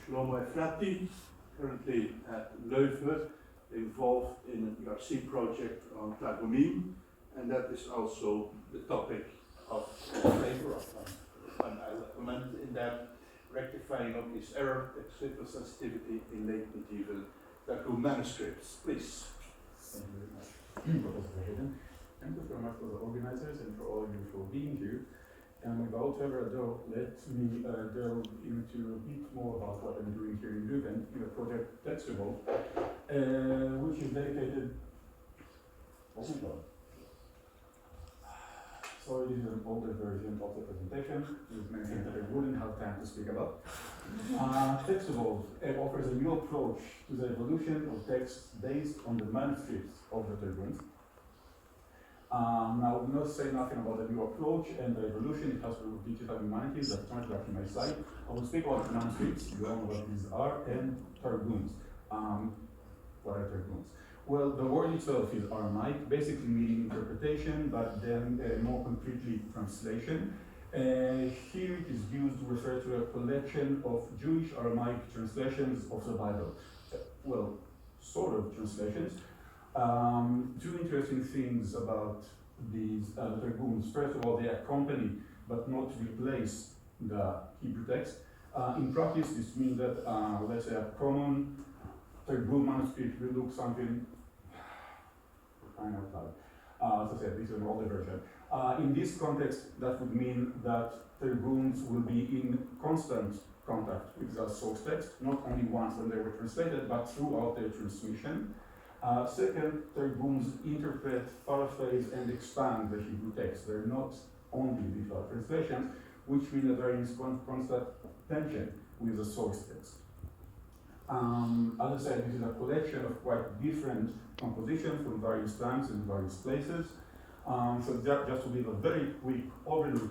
Shlomi Efrati, currently at Leuven, involved in an ERC project on Targumim, and that is also the topic of the paper and I recommend in that rectifying of this error, textual sensitivity in late medieval Targum manuscripts. Please. Thank you very much, Professor Hayden. Thank you very much for the organizers and for all of you for being here. And without further ado, let me delve into a bit more about what I'm doing here in Leuven in the project Textual, which is dedicated. Sorry, this is an older version of the presentation. This many things that I wouldn't have time to speak about. Textual offers a new approach to the evolution of text based on the manuscripts of the Targums. Now, I will not say nothing about the new approach and the evolution it has to digital humanities. That's not back in my slide. I will speak about manuscripts, you all know what these are, and Targums. What are Targums? Well, the word itself is Aramaic, basically meaning interpretation, but then more concretely translation. Here it is used to refer to a collection of Jewish Aramaic translations of the Bible. Well, sort of translations. Two interesting things about these Targums. First of all, they accompany but not replace the Hebrew text. In practice, this means that, let's say, a common Targum manuscript will look something kind of like, as I said, this is an older version. In this context, that would mean that Targums will be in constant contact with the source text, not only once when they were translated, but throughout their transmission. Second, Targums interpret, paraphrase, and expand the Hebrew text. They're not only literal translations, which mean that there is constant tension with the source text. As I said, this is a collection of quite different compositions from various times and various places. So just to give a very quick overview,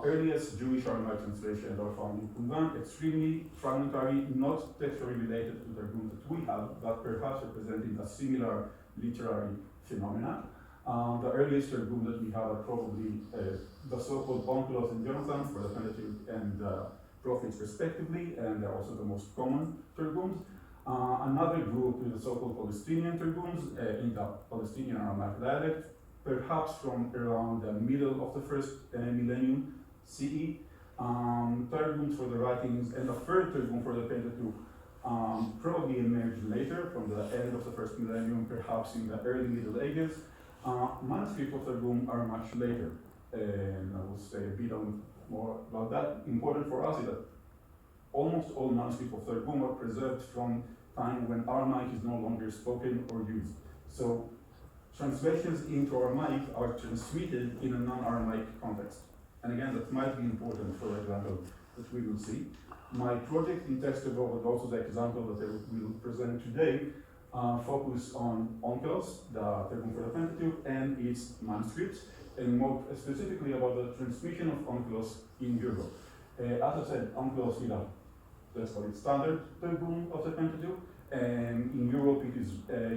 earliest Jewish Aramaic translations are found in Leuven, extremely fragmentary, not textually related to the Targum that we have, but perhaps representing a similar literary phenomena. The earliest Targum that we have are probably the so-called Onkelos and Jonathan for the Pentateuch and prophets respectively, and they're also the most common Targums. Another group is the so-called Palestinian Targums in the Palestinian Aramaic dialect, perhaps from around the middle of the first millennium CE. Targums for the writings and the third Targum for the Pentateuch probably emerged later, from the end of the first millennium, perhaps in the early Middle Ages. Manuscripts of Targum are much later, and I will say a bit more about that. Important for us is that almost all manuscripts of Targum are preserved from time when Aramaic is no longer spoken or used. So translations into Aramaic are transmitted in a non-Aramaic context. And again, that might be important, for example, that we will see. My project in Textual, but also the example that I will present today, focus on Onkelos, the Targum for the Pentateuch, and its manuscripts, and more specifically about the transmission of Onkelos in Europe. As I said, Onkelos is a, let's call it, standard Targum of the Pentateuch, and in Europe it is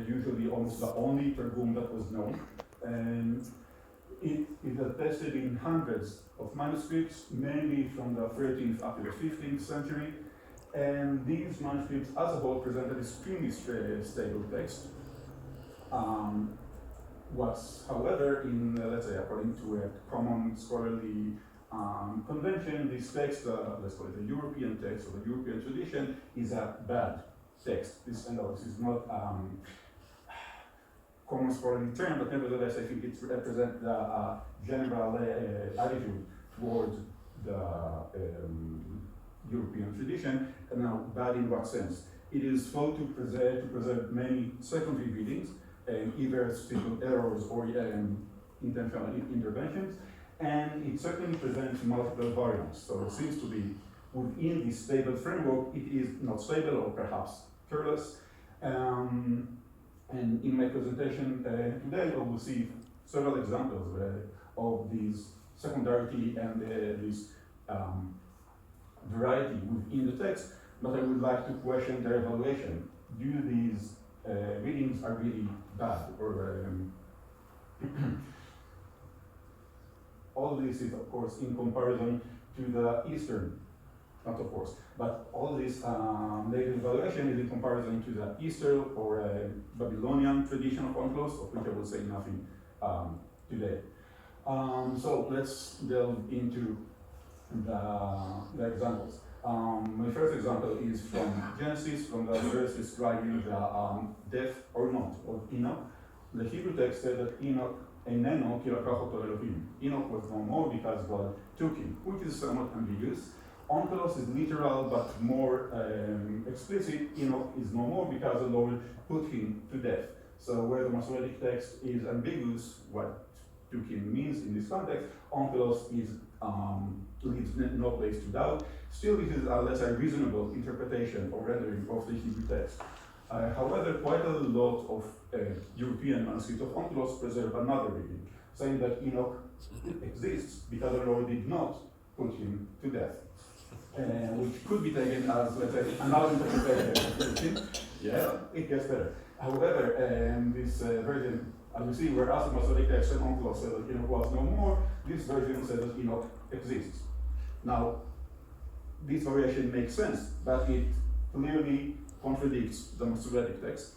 usually almost the only Targum that was known. And it is attested in hundreds of manuscripts, mainly from the 13th up to the 15th century. And these manuscripts, as a whole, present an extremely stable text. Was, however, in, let's say, according to a common scholarly convention, this text, let's call it a European text or the European tradition, is a bad text. This is not common scholarly term, but nevertheless, I think it represents the general attitude towards the European tradition. And now, bad in what sense? It is thought to preserve many secondary readings, either simple errors or intentional interventions, and it certainly presents multiple variants. So it seems to be within this stable framework, it is not stable or perhaps careless. And in my presentation today, I will see several examples of these secondarity and this variety within the text, but I would like to question their evaluation. Do these readings are really bad, or all this is, of course, in comparison to the Eastern not of course. But all this later evaluation is in comparison to the Eastern or Babylonian tradition of onkelos, of which I will say nothing today. So let's delve into the examples. My first example is from Genesis, from the verse describing the death or not of Enoch. The Hebrew text said that Enoch Eneno ki lakach oto Elohim. Enoch was no more because God took him, which is somewhat ambiguous. Onkelos is literal but more explicit. Enoch is no more because the Lord put him to death. So where the Masoretic text is ambiguous, what took him means in this context, onkelos is leaves no place to doubt. Still, this is a less reasonable interpretation or rendering of the Hebrew text. However, quite a lot of European manuscripts of onkelos preserve another reading, saying that Enoch exists because the Lord did not put him to death, which could be taken as, let's say, another interpretation. Yeah, it gets better. However, this version, as we see, whereas the Masoretic text and onkelos said that Enoch was no more, this version says that Enoch exists. Now, this variation makes sense, but it clearly contradicts the Masoretic text.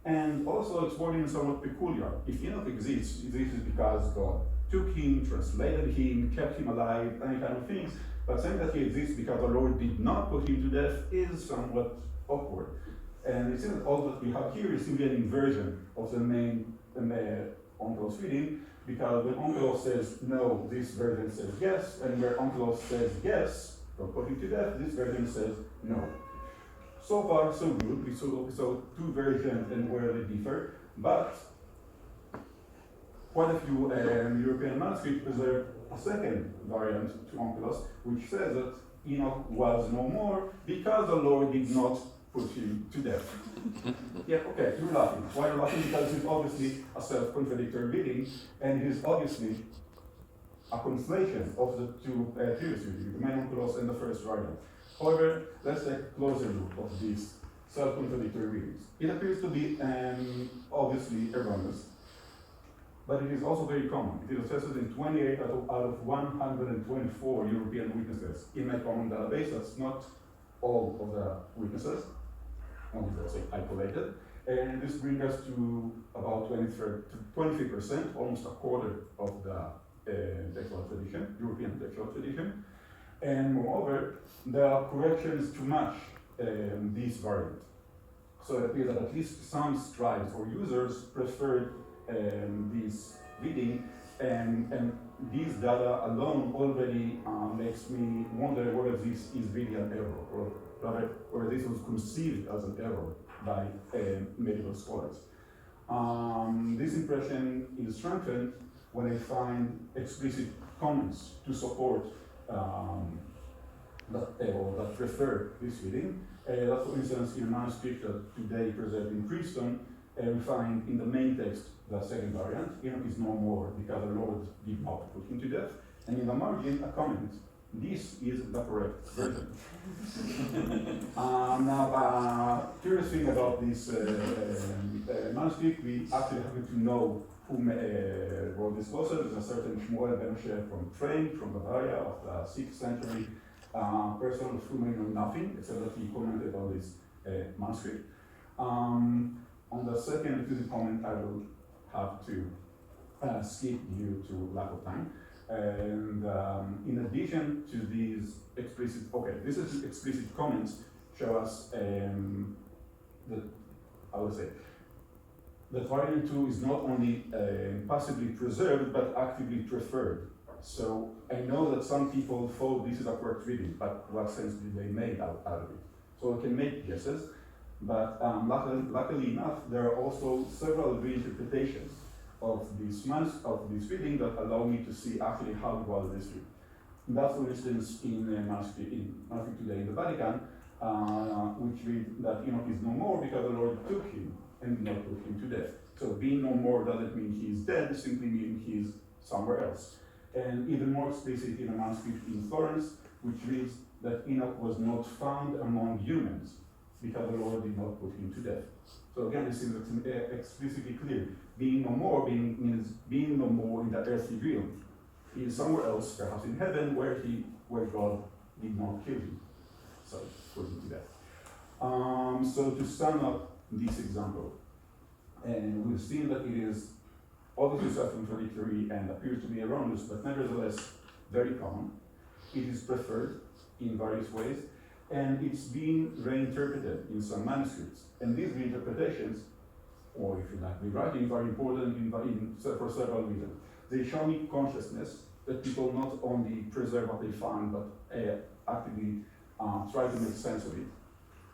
And also, its wording is somewhat peculiar. If Enoch exists, this is because God took him, translated him, kept him alive, any kind of things. But saying that he exists because the Lord did not put him to death is somewhat awkward. And it seems that all that we have here is simply an inversion of the main onkelos reading, because when onkelos says no, this version says yes, and where onkelos says yes, God put him to death, this version says no. So far, so good. We saw two versions and where they differ, but quite a few European manuscripts preserve a second variant to onkelos, which says that Enoch was no more because the Lord did not put him to death. Yeah, okay, you're laughing. Why are you laughing? Because it's obviously a self-contradictory reading, and it is obviously a conflation of the two previous readings, the main onkelos and the first variant. However, let's take a closer look of these self-contradictory readings. It appears to be obviously erroneous, but it is also very common. It is assessed in 28 out of 124 European witnesses in my common database. That's not all of the witnesses, only those isolated. And this brings us to about 23%, almost a quarter of the textual tradition, European textual tradition. And moreover, there are corrections to match this variant. So it appears that at least some scribes or users preferred this reading, and this data alone already makes me wonder whether this is really an error, or rather, whether this was conceived as an error by medical scholars. This impression is strengthened when I find explicit comments to support that refer this reading. That, for instance, in a manuscript that today preserved in Princeton, we find in the main text the second variant, Enoch is no more because the Lord did not put him to death. And in the margin, a comment, this is the correct version. Now, curious thing about this manuscript, we actually happen to know who wrote this also. There's a certain Shmuel ben Moshe from Train, from Bavaria, of the 6th century person of whom I know nothing, except that he commented on this manuscript. On the second explicit comment, I will have to skip due to lack of time. And in addition to these explicit, this is explicit comments show us that, I would say, that variant 2 is not only passively preserved, but actively preferred. So I know that some people thought this is a correct reading, but what sense did they make out of it? So I can make guesses, but luckily enough, there are also several reinterpretations of this reading that allow me to see actually how it was this read. That's, for instance, in manuscript today in the Vatican, which read that Enoch is no more because the Lord took him and did not put him to death. So being no more doesn't mean he's dead, simply means he's somewhere else. And even more explicit in a manuscript in Florence, which reads that Enoch was not found among humans because the Lord did not put him to death. So again, this is explicitly clear. Being no more means being no more in the earthly realm. He is somewhere else, perhaps in heaven, where God did not kill him. So we'll do that. So to sum up this example, and we've seen that it is obviously self-contradictory and appears to be erroneous, but nevertheless very common. It is preferred in various ways, and it's being reinterpreted in some manuscripts. And these reinterpretations, or if you like rewriting, are important for several reasons. They show me consciousness that people not only preserve what they find, but actively try to make sense of it.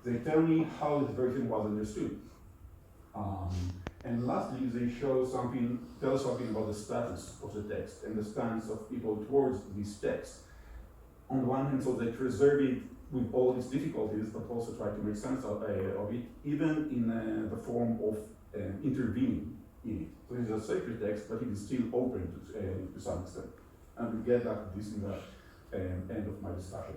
They tell me how this version was understood. And lastly, they tell something about the status of the text and the stance of people towards this text. On the one hand, so they preserve it with all its difficulties, but also try to make sense of it, even in the form of intervening in it. So it's a sacred text, but it is still open to some extent. And we'll get back to this in the end of my discussion.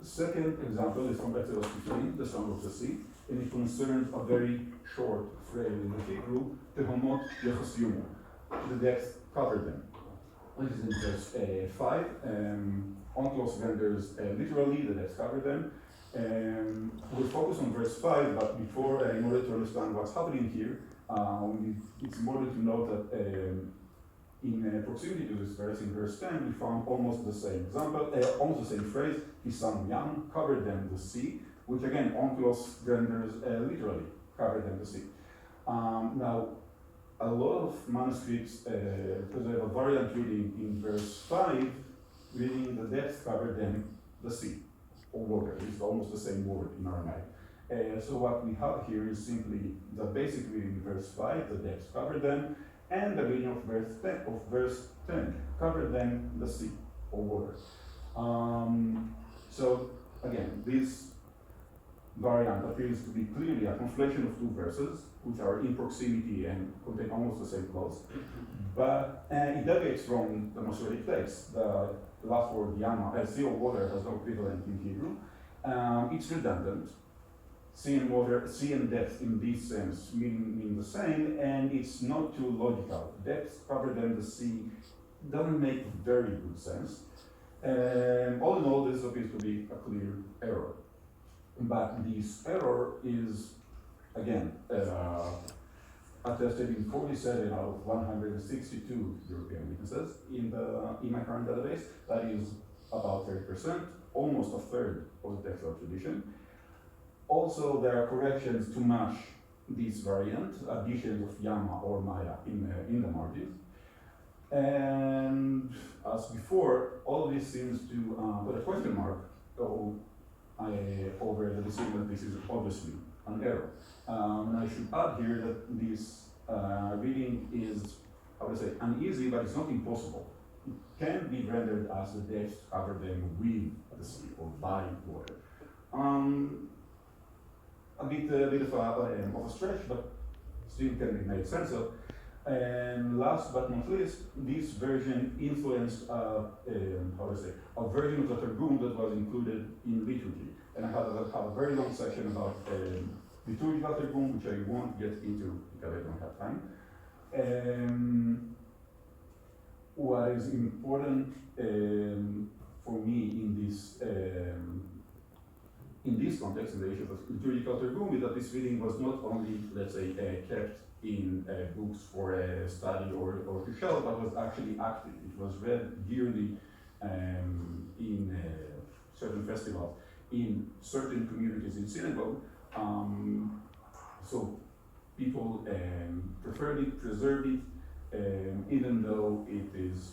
Second example is from Exodus 15, the Song of the Sea, and it concerns a very short phrase in the Hebrew, Tehomot Yechosiumu. The depth covered them. This is in verse 5. Onklos renders literally, the depth covered them. We'll focus on verse 5, but before, in order to understand what's happening here, it's important to note that in proximity to this verse, in verse 10, we found almost the same example, almost the same phrase, Hisam Yam, covered them the sea, which again, Onklos renders literally, covered them the sea. Now, a lot of manuscripts preserve a variant reading in verse 5, reading the depth covered them the sea, or water. It's almost the same word in Aramaic. So what we have here is simply the basic reading in verse 5, the depth covered them, and the reading of verse 10 covered them the sea, or water. So again, this variant appears to be clearly a conflation of two verses, which are in proximity and contain almost the same clause. But it deviates from the Masoretic text. The last word, yama, sea or water, has no equivalent in Hebrew. It's redundant. Sea and water, sea and depth in this sense mean the same, and it's not too logical. Depth covered than the sea doesn't make very good sense. All in all, this appears to be a clear error. But this error is, again, attested in 47 out of 162 European witnesses in my current database. That is about 30%, almost a third of the textual tradition. Also, there are corrections to match this variant, additions of yama or maya in the margins. And as before, all this seems to put a question mark over the decision that this is obviously an error. And I should add here that this reading is, I would say, uneasy, but it's not impossible. It can be rendered as the depth covered them with the sea or by water. A bit of a stretch, but still can be made sense of. And last but not least, this version influenced a version of the Targum that was included in liturgy. And I have a very long section about liturgical Targum, which I won't get into because I don't have time. What is important for me in this context, in the issue of liturgical Targum, is that this reading was not only, let's say, kept in books for study or to show, but was actually active. It was read yearly in certain festivals, in certain communities in synagogue. So people preferred it, preserved it, even though it is,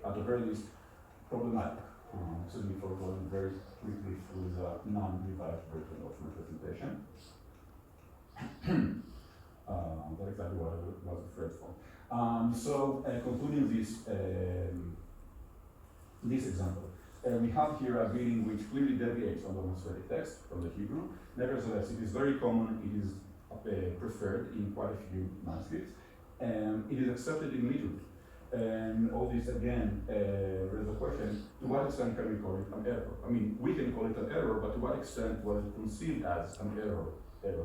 at the very least, problematic. Certainly for going very quickly through the non-revised version of my presentation. That's exactly what I was afraid for. Concluding this example, we have here a reading which clearly deviates from the Masoretic text, from the Hebrew. Nevertheless, it is very common, it is preferred in quite a few manuscripts, and it is accepted in liturgy. And all this again raises the question, to what extent can we call it an error? I mean, we can call it an error, but to what extent was it conceived as an error,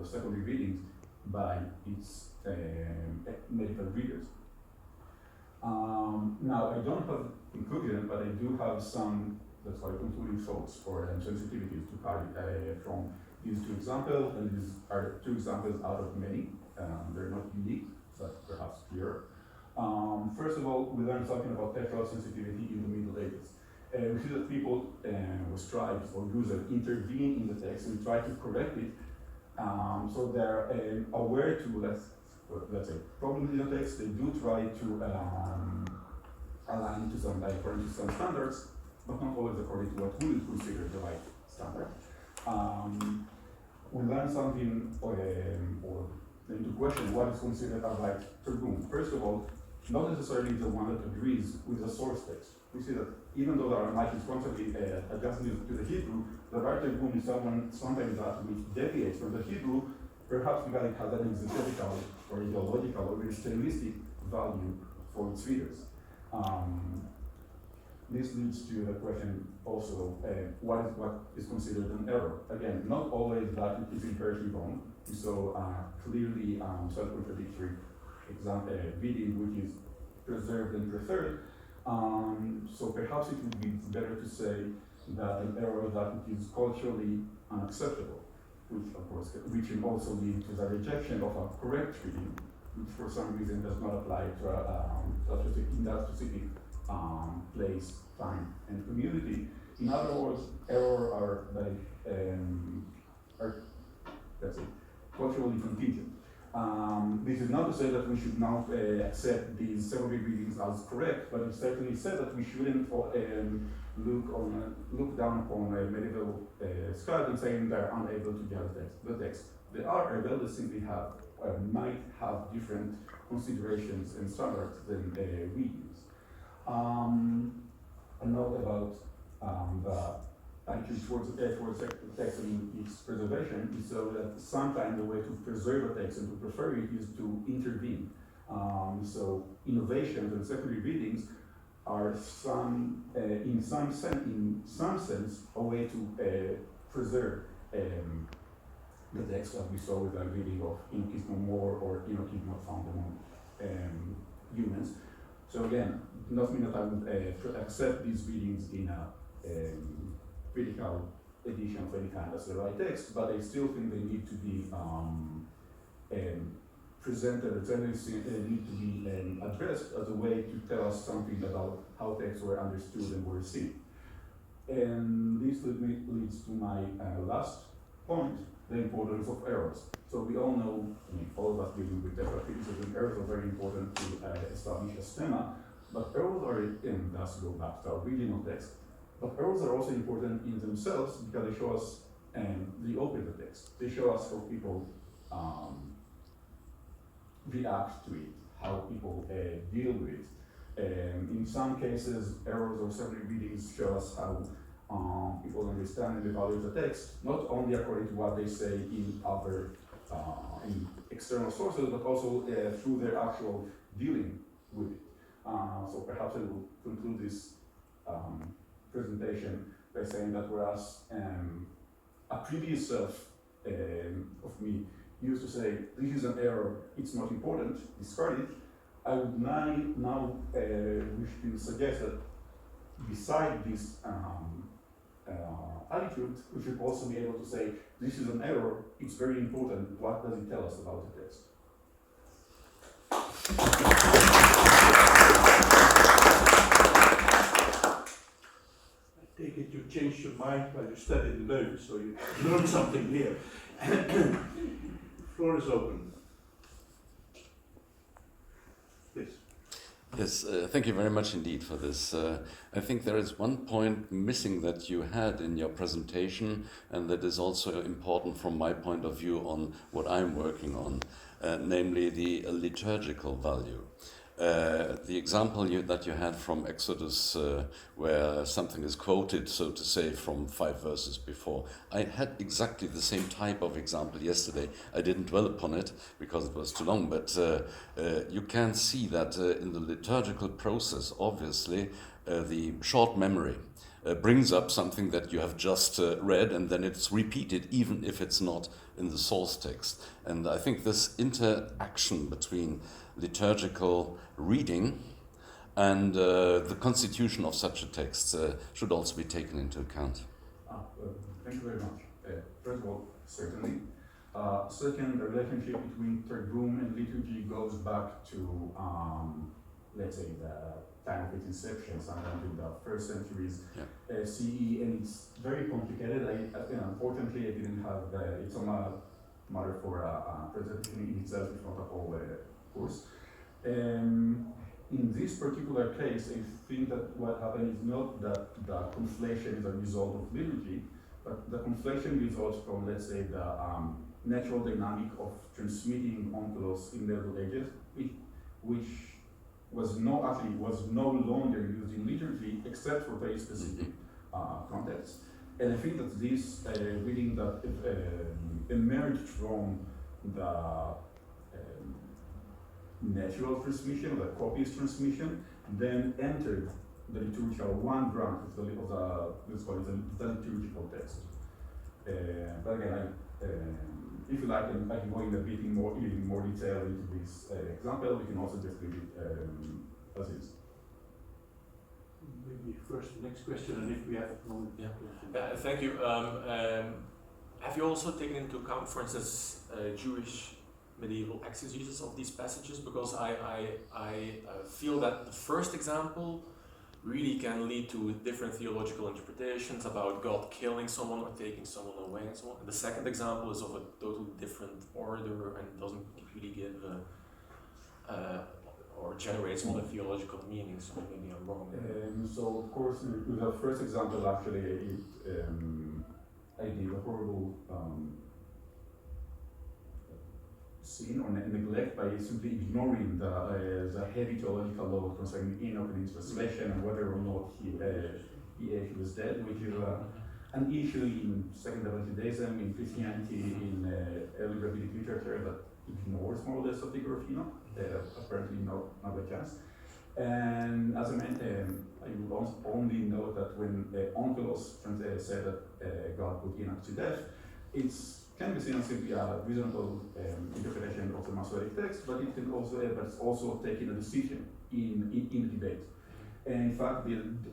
secondary readings, by its medical readers? Now, I don't have conclusion, but I do have some that's why concluding thoughts for sensitivities to carry from these two examples, and these are two examples out of many. They're not unique, but perhaps clearer. First of all, we learned something about textual sensitivity in the Middle Ages. We see that people with scribes or users intervene in the text and try to correct it. So they're aware to, let's say, problems in the text. They do try to align to some, according to some standards, but not always according to what we would consider the right standard. We learned something, or then to question what is considered a right targum. First of all, not necessarily the one that agrees with the source text. We see that even though the Aramaic is constantly adjusting to the Hebrew, the right targum is sometimes that which deviates from the Hebrew, perhaps because it has an exegetical or ideological or even stylistic value for its readers. This leads to the question also, what is considered an error? Again, not always that it is inherently wrong. We saw clearly self-contradictory reading which is preserved and preferred. So perhaps it would be better to say that an error that it is culturally unacceptable, which of course can also lead to the rejection of a correct reading, which for some reason does not apply to in that specific place, time, and community. In other words, error are let's say, culturally contingent. This is not to say that we should not accept these secondary readings as correct, but it certainly said that we shouldn't look down upon medieval scribes and saying they're unable to judge the text. They are able, they simply might have different considerations and standards than we use. A note about the attitude towards the text and its preservation is so that sometimes the way to preserve a text and to prefer it is to intervene. So innovations and secondary readings are in some sense a way to preserve the text, as we saw with the reading of Enoch is no more or Enoch is not found among humans. So again, it does mean that I would accept these readings in a critical edition of any kind as the right text, but I still think they need to be presented, they need to be addressed as a way to tell us something about how texts were understood and were seen. And this leads to my last point, the importance of errors. So we all know, all of us dealing with textual criticism, errors are very important to establish a stemma, but errors are, and thus go back to our reading of text, but errors are also important in themselves because they show us the open the text. They show us how people react to it, how people deal with it. In some cases, errors or secondary readings show us how people understand and evaluate the text, not only according to what they say in other in external sources, but also through their actual dealing with it. So perhaps I will conclude this presentation by saying that whereas a previous self of me used to say, this is an error, it's not important, discard it, I would now wish to suggest that beside this attitude, we should also be able to say, this is an error, it's very important, what does it tell us about the text? I take it you changed your mind while you studied in Leuven, so you learned something here. Floor is open. Please. Yes, thank you very much indeed for this. I think there is one point missing that you had in your presentation, and that is also important from my point of view on what I'm working on, namely the liturgical value. The example that you had from Exodus, where something is quoted, so to say, from 5 verses before. I had exactly the same type of example yesterday. I didn't dwell upon it because it was too long, but you can see that in the liturgical process, obviously, the short memory brings up something that you have just read, and then it's repeated even if it's not in the source text. And I think this interaction between liturgical reading and the constitution of such a text should also be taken into account. Thank you very much. First of all, certainly. Second, the relationship between Targum and liturgy goes back to, let's say, the time of its inception, sometime in the first centuries CE, and it's very complicated. Unfortunately, I didn't have it's on a matter for a presentation in itself, if not a whole course. In this particular case, I think that what happened is not that the conflation is a result of liturgy, but the conflation results from, let's say, the natural dynamic of transmitting onkelos in the Middle Ages, which was no longer used in liturgy except for very specific contexts. And I think that this reading that emerged from the natural transmission, the copious transmission, then entered the liturgical one branch of let's call it the liturgical text. But again, if you like, I can go in a bit in more detail into this example. We can also just leave it as is. Maybe first the next question, and if we have one. Thank you. Have you also taken into account, for instance, Jewish medieval exegesis of these passages? Because I feel that the first example really can lead to different theological interpretations about God killing someone or taking someone away and so on. And the second example is of a totally different order and doesn't really give or generates other theological meanings, so maybe I'm wrong. So of course, with the first example, actually, I did a horrible sin or neglect by simply ignoring the heavy theological law concerning Enoch and his translation and whether or not he was dead, which is an issue in Second Judaism, in Christianity, in early rabbinic literature that ignores more or less the figure of Enoch, apparently not by chance. And as I mentioned, I will only note that when Onkelos said that God put Enoch to death, it can be seen as simply a reasonable interpretation of the Masoretic text, but it can also, but it's also taking a decision in the debate. And in fact,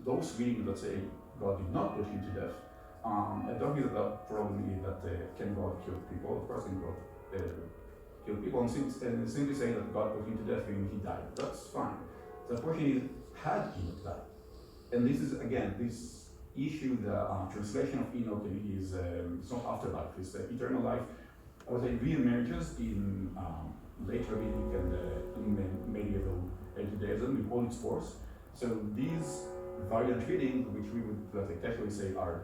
those readings that say God did not put him to death, I don't think that the problem is that can God kill people? Of course, can God kill people? And simply saying that God put him to death when he died, that's fine. The question is, had Enoch died? And this is, again, this issue, the translation of Enoch is it's not afterlife, it's eternal life. I would say re-emerges in late rabbinic and in medieval Judaism with all its force. So these variant readings, which we would textually say are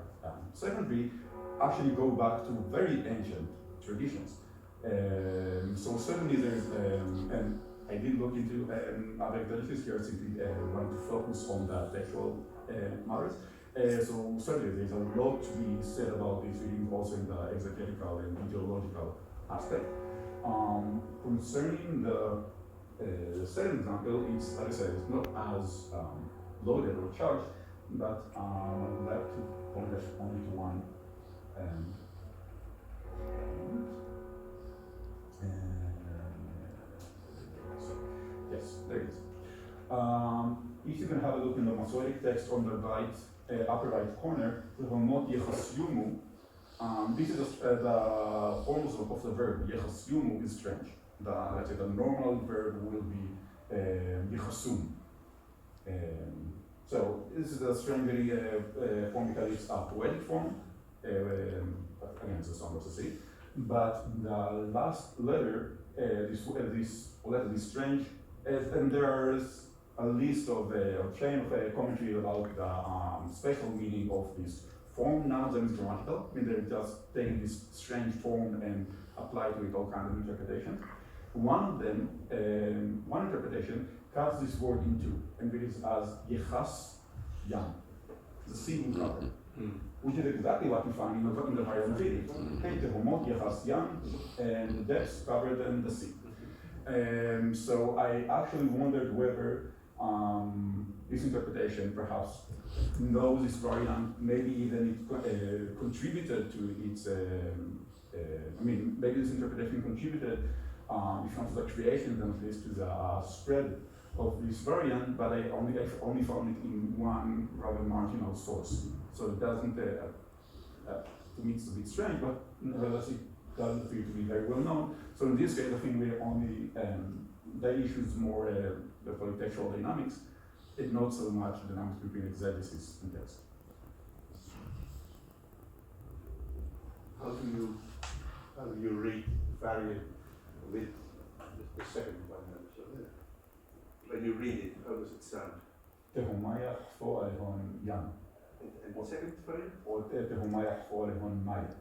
secondary, actually go back to very ancient traditions. So certainly there's, and I did look into other traditions here, simply wanting to focus on the textual matters. So certainly there's a lot to be said about this reading, also in the exegetical and ideological aspect. Concerning the second example, it's, like I said, it's not as loaded or charged, but I would like to point only to one. Yes, there it is. If you can have a look in the Masoretic text on the right, upper right corner, the Homot Yechasyumu. This is the form of the verb. Yechasyumu is strange. Let's say the normal verb will be Yechasum. So this is a strange form because it's a poetic form. Again, it's a song of the sea. But the last letter, this letter is strange, and there's a list of a chain of commentary about the special meaning of this form. None of them is grammatical. I mean, they're just taking this strange form and apply to it all kinds of interpretations. One of them, one interpretation, cuts this word in two and reads as Yechas Yam, the sea in color, which is exactly what we find in the variant reading. Okay, the Homot Yechas Yam, and the depths covered in the sea. So I actually wondered whether this interpretation perhaps knows this variant, maybe even it contributed to its, maybe this interpretation contributed, if not to the creation, then at least to the spread of this variant, but I've only found it in one rather marginal source. So it doesn't, to me it's a bit strange, but nevertheless it doesn't appear to be very well known. So in this case, I think we're only, the issue is more the polytextual dynamics, and not so much the dynamics between exegesis and text. How do you read variant with the second one? So, when you read it, how does it sound? Tehomaya for Jan. And the second variant? Or Tehomaya for Maya.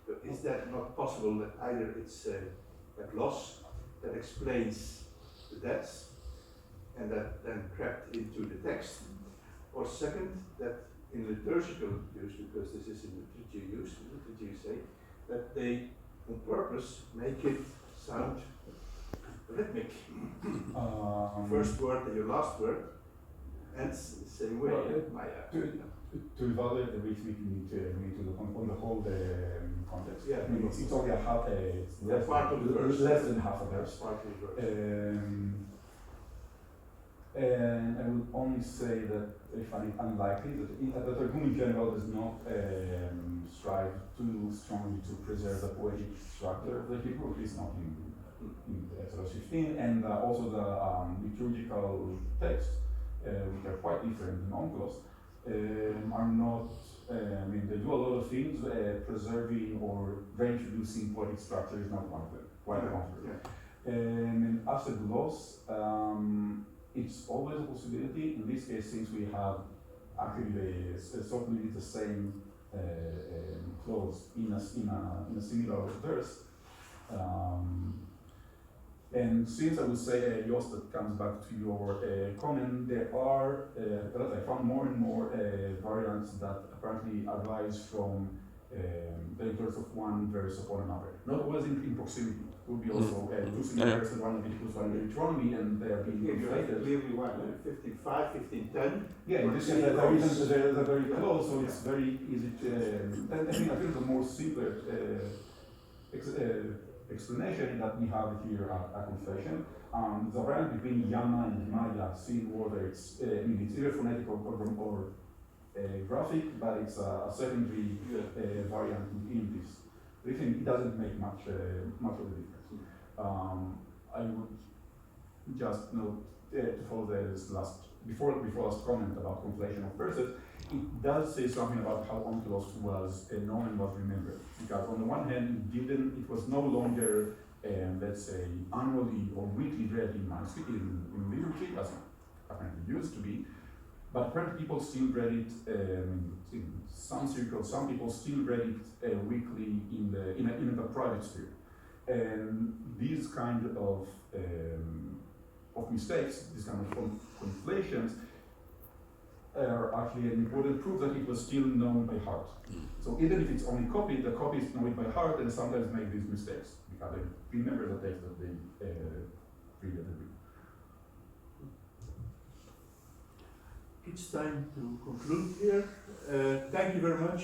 So is that not possible that either it's a gloss that explains the depths and that then crept into the text, or second, that in liturgical use, because this is in liturgy use, liturgy say, that they on purpose make it sound rhythmic. First word and your last word ends the same way. To evaluate the rhythmic, we need to look on the whole context. Yeah, I mean, it's only a half, it's part of the verse. less than half a verse. Part of the verse. And I would only say that I find it unlikely that the Targum in general does not strive too strongly to preserve the poetic structure of the Hebrew, at least not in Exodus 15, and also the liturgical texts, which are quite different in Onkelos, are not, I mean, they do a lot of things, preserving or reintroducing poetic structure is not one of them, quite the contrary. And as a gloss, it's always a possibility. In this case, since we have actually certainly the same clause in a similar verse, and since I would say, Jos, that comes back to your comment, there are, I found more and more variants that apparently arise from the inverse of one verse upon another. Not always in proximity. It would be also two similar verses, one in Leviticus, one in Deuteronomy, and they are being conflated. Clearly one, 15:5, 15:10. Yeah, in this case, they're very close, so it's very easy to. I think the more simpler explanation that we have here at confession. The variant between Yama and Maya, seeing whether it's either phonetic or graphic, but it's a secondary variant within this. I think it doesn't make much of a difference. I would just note to follow this before last comment about conflation of verses. It does say something about how Onkelos was known and was remembered. Because on the one hand, it was no longer, let's say, annually or weekly read in manuscript, in liturgy, as it apparently used to be. But apparently people still read it in some circles. Some people still read it weekly in a private sphere. And these kind of mistakes, these kind of conflations, are actually an important proof that it was still known by heart. So even if it's only copied, the copies know it by heart and sometimes make these mistakes because they remember the text that they read at the read. It's time to conclude here. Thank you very much.